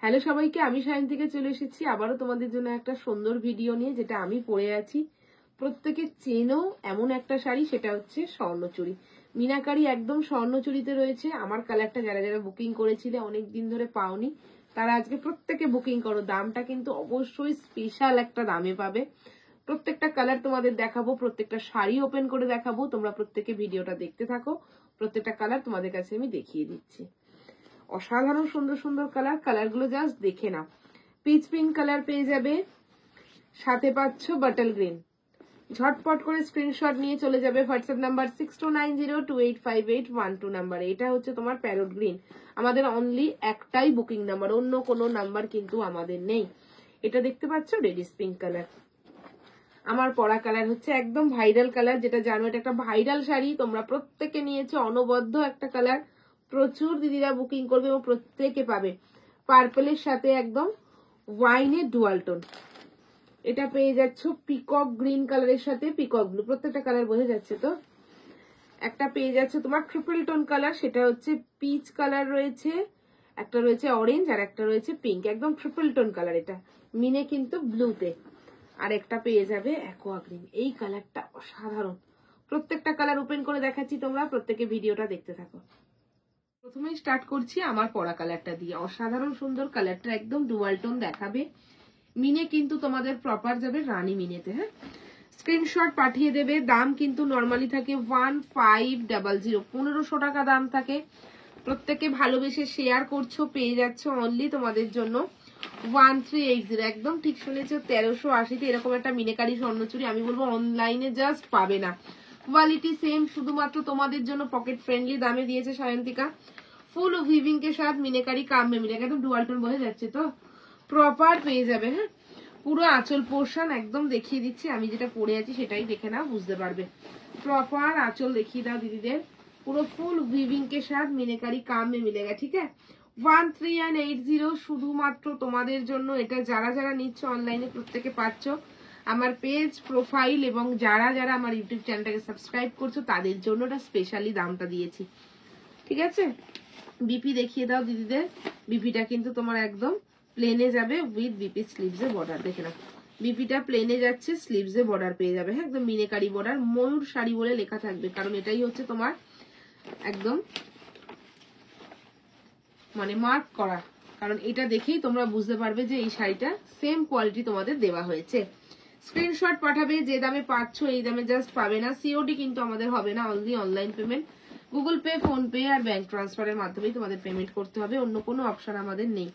Hello সবাইকে, আমি সায়ন্তিকা চলে এসেছি আবারও তোমাদের জন্য একটা সুন্দর ভিডিও নিয়ে, যেটা আমি পরে আছি। প্রত্যেকে চেনো এমন একটা শাড়ি, সেটা হচ্ছে স্বর্ণচুরি। মিনাকারি একদম স্বর্ণচুরিতে রয়েছে। আমার কালারটা যারা যারা বুকিং করেছিলে অনেক দিন ধরে পাওনি, তারা আজকে প্রত্যেকে বুকিং করো। দামটা কিন্তু অবশ্যই স্পেশাল একটা দামে পাবে। প্রত্যেকটা কালার তোমাদের দেখাবো, প্রত্যেকটা শাড়ি ওপেন করে দেখাবো। তোমরা প্রত্যেকে ভিডিওটা দেখতে থাকো। প্রত্যেকটা কালার তোমাদের কাছে আমি দেখিয়ে দিচ্ছি। অসাধারণ সুন্দর সুন্দর কালার গুলো জাস্ট দেখে নাও। পিচ পিঙ্ক কালার পেয়ে যাবে, সাথে পাচ্ছ বাটল গ্রিন। ঝটপট করে স্ক্রিনশট নিয়ে চলে যাবে হোয়াটসঅ্যাপ নাম্বার 6290285812 নাম্বারে। এটা হচ্ছে তোমার প্যারট গ্রিন। আমাদের অনলি একটাই বুকিং নাম্বার, অন্য কোনো নাম্বার কিন্তু আমাদের নেই। এটা দেখতে পাচ্ছ রেডিশ পিঙ্ক কালার। আমার পরা কালার হচ্ছে একদম ভাইরাল কালার, যেটা জানো এটা একটা ভাইরাল শাড়ি। তোমরা প্রত্যেকে নিয়েছো, অনবদ্য একটা কালার। প্রচুর দিদিরা বুকিং করবে এবং প্রত্যেকে পাবে। পার্পলের সাথে একদম ওয়াইনের ডুয়াল টোন। এটা পেয়ে যাচ্ছ পিকক গ্রিন কালারের সাথে পিকক ব্লু। প্রত্যেকটা কালার বোঝা যাচ্ছে তো। একটা পেয়ে যাচ্ছে তোমার ট্রিপল টোন কালার, সেটা হচ্ছে পিচ কালার রয়েছে, একটা রয়েছে অরেঞ্জ, আর একটা রয়েছে পিঙ্ক। একদম ট্রিপল টোন কালার, এটা মিনে কিন্তু ব্লুতে। আর একটা পেয়ে যাবে অ্যাকোয়া গ্রিন। এই কালারটা অসাধারণ। প্রত্যেকটা কালার ওপেন করে দেখাচ্ছি, তোমরা প্রত্যেকে ভিডিওটা দেখতে থাকো। প্রথমেই স্টার্ট করছি আমার পরা কালারটা দিয়ে। অসাধারণ সুন্দর কালারটা, একদম ডুয়াল টোন দেখাবে। মিনে কিন্তু তোমাদের প্রপার যাবে রানী মিনেতে। হ্যাঁ, স্ক্রিনশট পাঠিয়ে দেবে। দাম কিন্তু নর্মালি থাকে 1500, 1500 টাকা দাম থাকে। প্রত্যেকে ভালোবেসে শেয়ার করছো, পেয়ে যাচ্ছ অনলি তোমাদের জন্য 1380। একদম ঠিক শুনেছো, 1380-তে এরকম একটা মিনেকারি স্বর্ণচুরি আমি বলবো অনলাইনে জাস্ট পাবে না। কোয়ালিটি সেম, শুধুমাত্র তোমাদের জন্য পকেট ফ্রেন্ডলি দামে দিয়েছে সায়ন্তিকা। ফুল উইভিং কে সাথ মিনেকারি কাম মে মিলেगा। একদম ডুয়াল টোন বোঝা যাচ্ছে তো, প্রপার পেয়ে যাবে। হ্যাঁ, পুরো আঁচল পোর্শন একদম দেখিয়ে দিচ্ছি। আমি যেটা পরে আছি সেটাই দেখে নাও, বুঝতে পারবে। প্রপার আঁচল দেখিয়ে দাও দিদিদের। পুরো ফুল উইভিং কে সাথ মিনেকারি কাম মে মিলেगा। ঠিক আছে, 1380 শুধুমাত্র তোমাদের জন্য। এটা যারা যারা নিচ্ছ অনলাইনে প্রত্যেকে পাচ্ছ। আমার পেজ প্রোফাইল এবং যারা যারা আমার ইউটিউব চ্যানেলটাকে সাবস্ক্রাইব করছো তাদের জন্য এটা স্পেশালি দামটা দিয়েছি। ঠিক আছে, বিপি দেখিয়ে দাও দিদিদের। বিপিটা কিন্তু তোমার একদম প্লেনে যাবে উইথ বিপি স্লিভসে বর্ডার। দেখে নাও, বিপিটা প্লেনে যাচ্ছে, স্লিভসে বর্ডার পেয়ে যাবে। হ্যাঁ, একদম মিনেকারি বর্ডার, ময়ূর শাড়ি বলে লেখা থাকবে, কারণ এটাই হচ্ছে তোমার একদম মানে মার্ক করা। কারণ এটা দেখেই তোমরা বুঝতে পারবে যে এই শাড়িটা সেম কোয়ালিটি তোমাদের দেওয়া হয়েছে। স্ক্রিনশট পাঠাবে, যে দামে পাচ্ছ এই দামে জাস্ট পাবে না। সিওডি কিন্তু আমাদের হবে না, only online payment. Google pay, PhonePe আর ব্যাংক ট্রান্সফারের মাধ্যমেই তোমাদের পেমেন্ট করতে হবে, অন্য কোনো অপশন আমাদের নেই।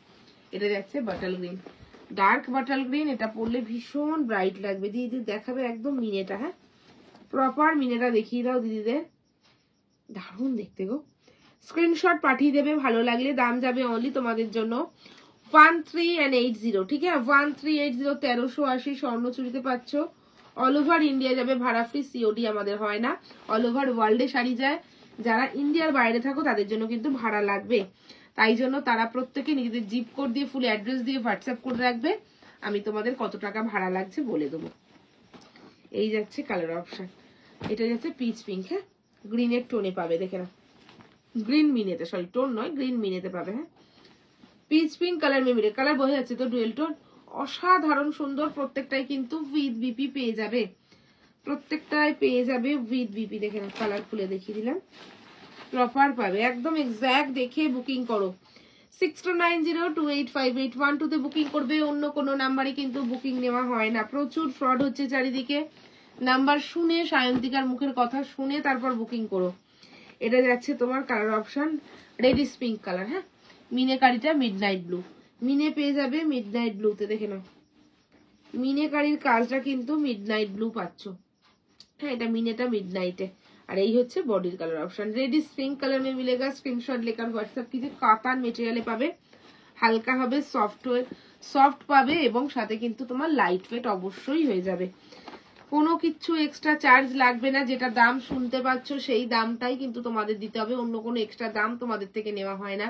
এটা যাচ্ছে বাটাল গ্রিন, ডার্ক বাটাল গ্রিন। এটা পরলে ভীষণ ব্রাইট লাগবে। দিদি দেখাবে একদম মিনেটা। হ্যাঁ, প্রপার মিনেটা দেখিয়ে দাও দিদিদের। দারুণ দেখতে গো। স্ক্রিনশট পাঠিয়ে দেবে ভালো লাগলে। দাম যাবে অনলি তোমাদের জন্য 1380। ঠিক আছে, 1380, 1380 স্বর্ণচুরিতে পাচ্ছ। অল ওভার ইন্ডিয়া যাবে ভাড়া ফ্রি, সিওডি আমাদের হয় না। অল ওভার ওয়ার্ল্ডে শাড়ি যায়। যারা ইন্ডিয়ার বাইরে থাকো তাদের জন্য কিন্তু ভাড়া লাগবে, তাই জন্য তারা প্রত্যেকে নিজেদের জিপ কোড দিয়ে ফুল অ্যাড্রেস দিয়ে হোয়াটসঅ্যাপ করে রাখবে। আমি তোমাদের কত টাকা ভাড়া লাগছে বলে দেবো। এই যাচ্ছে কালার অপশন, এটা যাচ্ছে পিচ পিঙ্ক। হ্যাঁ, গ্রিনের টোনে পাবে, দেখে না, গ্রিন মিনেতে, সরি টোন নয়, গ্রিন মিনেতে পাবে। হ্যাঁ, পিচ পিঙ্ক কালার মেমিরে কালার বোঝা যাচ্ছে তো, ডুয়েল টোন। অসাধারণ সুন্দর, প্রত্যেকটাই কিন্তু উইথ বিপি পেয়ে যাবে। প্রত্যেকটাই পেয়ে যাবে উইথ বিপি। দেখে না, কালার খুলে দেখিয়ে দিলাম, প্রপার পাবে। একদম এক্স্যাক্ট দেখে বুকিং করো। 6290285812 তে বুকিং করবে, অন্য কোনো নাম্বারে কিন্তু বুকিং নেওয়া হয় না। প্রচুর ফ্রড হচ্ছে চারিদিকে। নাম্বার শুনে, সায়ন্তিকার মুখের কথা শুনে তারপর বুকিং করো। এটা যাচ্ছে তোমার colour option reddish pink colour. হ্যাঁ, মিনেকারিটা মিডনাইট ব্লু। মিনে পেয়ে যাবে মিডনাইট ব্লুতে। দেখে নাও, মিনেকারির কাজটা কিন্তু মিডনাইট ব্লু পাচ্ছ। হ্যাঁ, এটা মিনেটা মিডনাইটে। আর এই হচ্ছে বডির colour option reddish pink colour মে মিলেগা। স্ক্রিনশট লেকার হোয়াটসঅ্যাপ কিছু কাতান মেটেরিয়ালে পাবে, হালকা হবে, সফট পাবে এবং সাথে কিন্তু তোমার লাইট ওয়েট অবশ্যই হয়ে যাবে। কোনো কিছু এক্সট্রা চার্জ লাগবে না। যেটা দাম শুনতে পাচ্ছ সেই দামটাই কিন্তু তোমাদের দিতে হবে, অন্য কোনো এক্সট্রা দাম তোমাদের থেকে নেওয়া হয় না।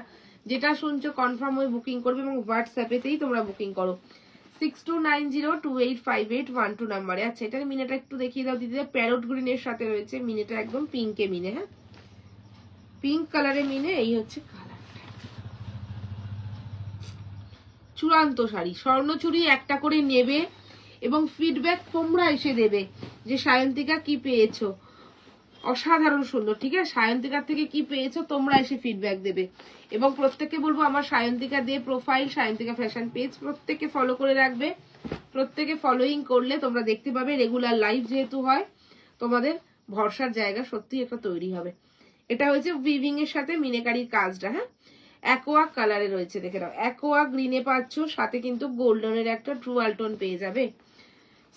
যেটা শুনছো কনফার্ম হয়ে বুকিং করবে এবং হোয়াটসঅ্যাপেতেই তোমরা বুকিং করো 6290285812 নাম্বারে। আচ্ছা, এটার মিনেটা একটু দেখিয়ে দাও দিদি। প্যারট গ্রিনের সাথে রয়েছে মিনেটা, একদম পিঙ্কে মিনে। হ্যাঁ, পিঙ্ক কালারে মিনে। এই হচ্ছে কালারটা, চূড়ান্ত শাড়ি। স্বর্ণচুরি একটা করে নেবে এবং ফিডব্যাক তোমরা এসে দেবে যে সায়ন্তিকা কি পেয়েছো, অসাধারণ সুন্দর। ঠিক আছে, সায়ন্তিকার থেকে কি পেয়েছো তোমরা এসে ফিডব্যাক দেবে। এবং প্রত্যেককে বলবো আমার সায়ন্তিকা দে প্রোফাইল, সায়ন্তিকা ফ্যাশন পেজ প্রত্যেকে ফলো করে রাখবে। প্রত্যেকে ফলোইং করলে তোমরা দেখতে পাবে রেগুলার লাইভ যেহেতু হয়, তোমাদের ভরসার জায়গা সত্যি একটা তৈরি হবে। এটা হয়েছে উইভিং এর সাথে মিনেকারির কাজটা। হ্যাঁ, অ্যাকোয়া কালারে রয়েছে, দেখে নাও। অ্যাকোয়া গ্রিনে পাচ্ছ, সাথে কিন্তু গোল্ডেনের একটা ট্রু আলটোন পেয়ে যাবে।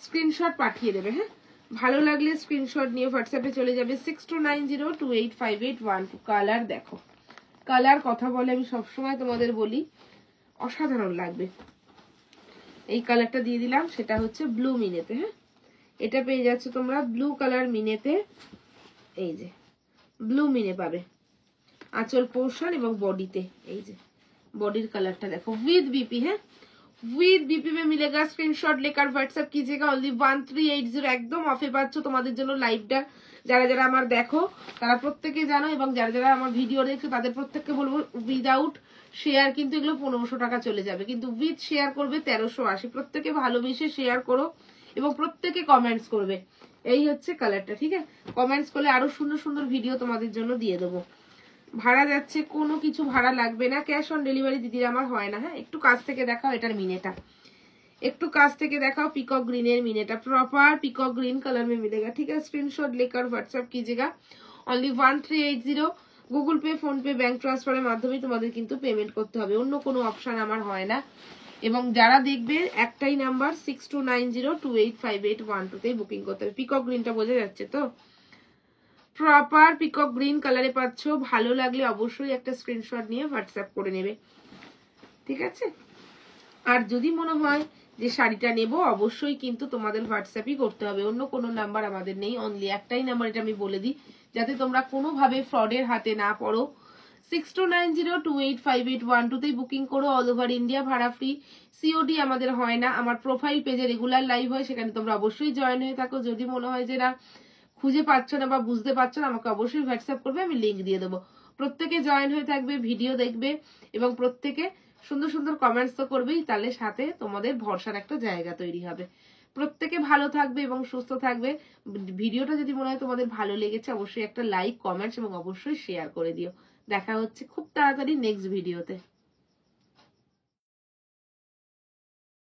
স্ক্রিনশট পাঠিয়ে দেবে। হ্যাঁ, ভালো লাগলে স্ক্রিনশট নিয়ে হোয়াটসঅ্যাপে চলে যাবে 6290285812। কালার দেখো, কালার কথা বলে আমি সবসময় তোমাদের বলি অসাধারণ লাগবে। এই কালারটা দিয়ে দিলাম, সেটা হচ্ছে ব্লু মিনেতে। হ্যাঁ, এটা পেয়ে যাচ্ছে তোমরা ব্লু কালার মিনেতে। এই যে ব্লু মিনে পাবে আঁচল পোর্শন এবং বডিতে। এই যে बॉर्डर कलरটা দেখো विद बीपी है, विद बीपी में मिलेगा। स्क्रीनशॉट लेकर व्हाट्सएप कीजिएगा। ओनली 1380 একদম অফে পাচ্ছ তোমাদের জন্য লাইভটা। যারা যারা আমার দেখো তারা প্রত্যেকে জানো, এবং যারা যারা আমার ভিডিও দেখছো তাদের প্রত্যেককে বলবো উইদাউট শেয়ার কিন্তু এগুলো 1500 টাকা চলে যাবে, কিন্তু উইথ শেয়ার করবে 1380। প্রত্যেকে ভালোবেসে শেয়ার করো এবং প্রত্যেকে কমেন্টস করবে। এই হচ্ছে কালারটা। ঠিক আছে, কমেন্টস করলে আরো সুন্দর সুন্দর ভিডিও তোমাদের জন্য দিয়ে দেবো। ভাড়া যাচ্ছে, কোনো কিছু ভাড়া লাগবে না, ক্যাশ অন ডেলিভারি দিদির আমার হয় না। হ্যাঁ, একটু কাছ থেকে দেখাও এটার মিনেটা, একটু কাছ থেকে দেখাও। পিকক গ্রিনের মিনেটা प्रॉपर पिकॉक ग्रीन कलर में मिलेगा। ठीक है, स्क्रीनशॉट लेकर व्हाट्सएप कीजिएगा। Only 1380। Google pay, phone pay, bank ট্রান্সফারের মাধ্যমে তোমাদের কিন্তু পেমেন্ট করতে হবে, অন্য কোনো অপশন আমার হয় না। এবং যারা দেখবে একটাই নাম্বার 6290285812 তেই বুকিং করতে হবে। পিকক গ্রিনটা বোঝা যাচ্ছে তো? প্রপার পিকক গ্রিন কালারে পাচ্ছ। ভালো লাগলে অবশ্যই একটা স্ক্রিনশট নিয়ে হোয়াটসঅ্যাপ করে নেবে। ঠিক আছে, আর যদি মনে হয় যে শাড়িটা নেব অবশ্যই কিন্তু তোমাদের হোয়াটসঅ্যাপই করতে হবে, অন্য কোনো নাম্বার আমাদের নেই। অনলি একটাই নাম্বার, এটা আমি বলে দিই যাতে তোমরা কোনোভাবে ফ্রডের হাতে না পড়ো। 6290285812 তেই বুকিং করো। অল ওভার ইন্ডিয়া ভাড়া ফ্রি, সিওডি আমাদের হয় না। আমার প্রোফাইল পেজে রেগুলার লাইভ হয়, সেখানে তোমরা অবশ্যই জয়েন হয়ে থাকো। যদি মনে হয় যে না খুঁজে পাচ্ছ না বা বুঝতে পারছো না, আমাকে অবশ্যই হোয়াটসঅ্যাপ করবে, আমি লিঙ্ক দিয়ে দেবো। প্রত্যেকে জয়েন হয়ে থাকবে, ভিডিও দেখবে এবং প্রত্যেকে সুন্দর সুন্দর কমেন্টস তো করবেই, তাহলে সাথে তোমাদের ভরসার একটা জায়গা তৈরি হবে। প্রত্যেকে ভালো থাকবে এবং সুস্থ থাকবে। ভিডিওটা যদি মনে হয় তোমাদের ভালো লেগেছে অবশ্যই একটা লাইক, কমেন্টস এবং অবশ্যই শেয়ার করে দিও। দেখা হচ্ছে খুব তাড়াতাড়ি নেক্সট ভিডিওতে।